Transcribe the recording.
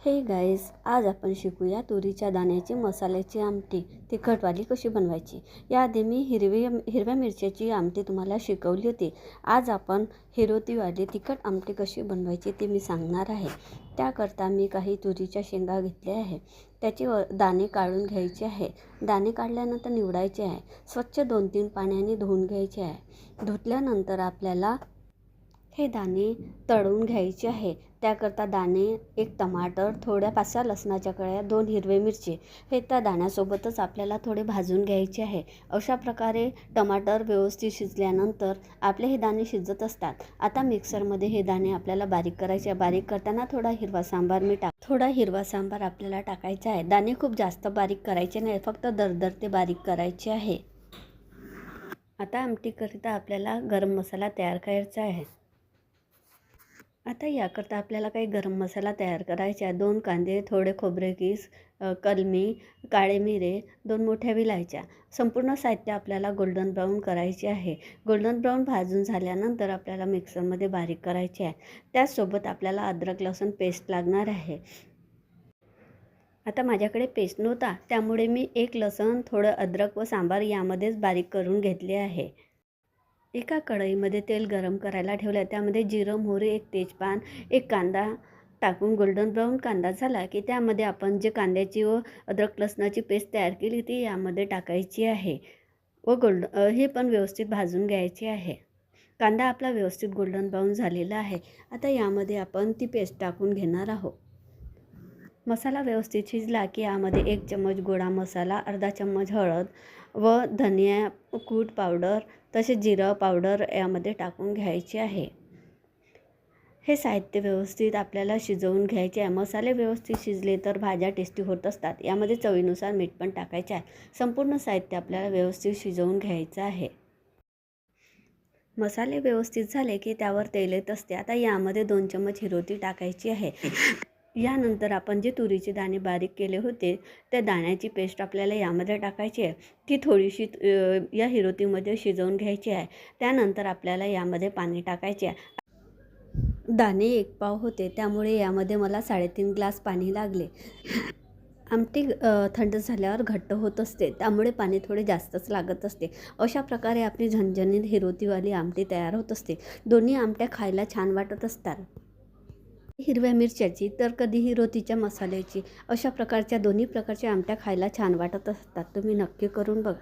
Hey guys, आज आपण शिकूया तुरीच्या दाण्याची मसाल्याची आमटी तिखटवाली कशी बनवायची। याआधी मी हिरव्या मिरच्याची आमटी तुम्हाला शिकवली होती। आज आपण हिरोतीवाली तिखट आमटी कशी बनवायची ते मी सांगणार आहे। त्याकरता मी काही तुरीच्या शेंगा घेतल्या आहे। त्याचे दाणे काढून घ्यायचे आहे। दाणे काढल्यानंतर निवडायचे आहे। स्वच्छ 2-3 पाण्याने धुवून घ्यायचे आहे। धुतल्यानंतर आपल्याला हे दाणे तळून घ्यायचे आहे। त्याकरता दाणे, एक टमाटर, थोड्या 5-6 लसणाच्या कळ्या, 2 हिरवे मिरची हे त्या दाण्यासोबतच आपल्याला थोडे भाजून घ्यायचे आहे। अशा प्रकारे टमाटर व्यवस्थित शिजल्यानंतर आपले हे दाणे शिजत असतात। आता मिक्सरमध्ये हे दाणे आपल्याला बारीक करायचे आहे। बारीक करताना थोडा हिरवा सांबार आपल्याला टाकायचा आहे। दाणे खूप जास्त बारीक करायचे नाही, फक्त दरदर ते बारीक करायचे आहे। आता आमटीकरिता आपल्याला गरम मसाला तयार करायचा आहे। आता याकरता आपल्याला काही गरम मसाला तयार करायचा आहे। 2 कांदे, थोडे खोबरे किस, कलमी, काळे मिरे, 2 मोठ्या विलायच्या। संपूर्ण साहित्य आपल्याला गोल्डन ब्राऊन करायचे आहे। गोल्डन ब्राऊन भाजून झाल्यानंतर आपल्याला मिक्सरमध्ये बारीक करायचे आहे। त्याचसोबत आपल्याला अद्रक लसूण पेस्ट लागणार आहे। आता माझ्याकडे पेस्ट नव्हता, त्यामुळे मी 1 लसूण, थोडं अद्रक व सांबार यामध्येच बारीक करून घेतले आहे। एका कढईमध्ये तेल गरम करायला ठेवले। त्यामध्ये जिरं, मोहरी, 1 तेजपान, 1 कांदा टाकून गोल्डन ब्राऊन कांदा झाला की त्यामध्ये आपण जे कांद्याची व अद्रक लसणाची पेस्ट तयार केली ती यामध्ये टाकायची आहे व हे पण व्यवस्थित भाजून घ्यायचे आहे। कांदा आपला व्यवस्थित गोल्डन ब्राऊन झालेला आहे। आता यामध्ये आपण ती पेस्ट टाकून घेणार आहोत। मसाला व्यवस्थित शिजला की यामध्ये 1 चम्मच गोडा मसाला, अर्धा चम्मच हळद व धनिया कूट पावडर तसेच जिरा पावडर यामध्ये टाकून घ्यायचे आहे। हे साहित्य व्यवस्थित आपल्याला शिजवून घ्यायचे आहे। मसाले व्यवस्थित शिजले तर भाज्या टेस्टी होत असतात। यामध्ये चवीनुसार मीठ पण टाकायचे आहे। संपूर्ण साहित्य आपल्याला व्यवस्थित शिजवून घ्यायचं आहे। मसाले व्यवस्थित झाले की त्यावर तेल येत असते। आता यामध्ये 2 चम्मच हिरोती टाकायची आहे। यानंतर आपण जे तुरीचे दाणे बारीक केले होते त्या दाण्याची पेस्ट आपल्याला यामध्ये टाकायची आहे। ती थोडीशी या हिरोतीमध्ये शिजवून घ्यायची आहे। त्यानंतर आपल्याला यामध्ये पाणी टाकायचे आहे। दाणे 1 पाव होते, त्यामुळे यामध्ये मला 3.5 ग्लास पाणी लागले। आमटी थंड झाल्यावर घट्ट होत असते, त्यामुळे पाणी थोडे जास्तच लागत असते। अशा प्रकारे आपली झणझणीत हिरोतीवाली आमटी तयार होत असते। दोन्ही आमट्या खायला छान वाटत असतात। हिरव्या मिरच्याची तर कधी हिरोतीच्या मसाल्याची, अशा प्रकारच्या दोन्ही प्रकारच्या आमट्या खायला छान वाटत असतात। तुम्ही नक्की करून बघा।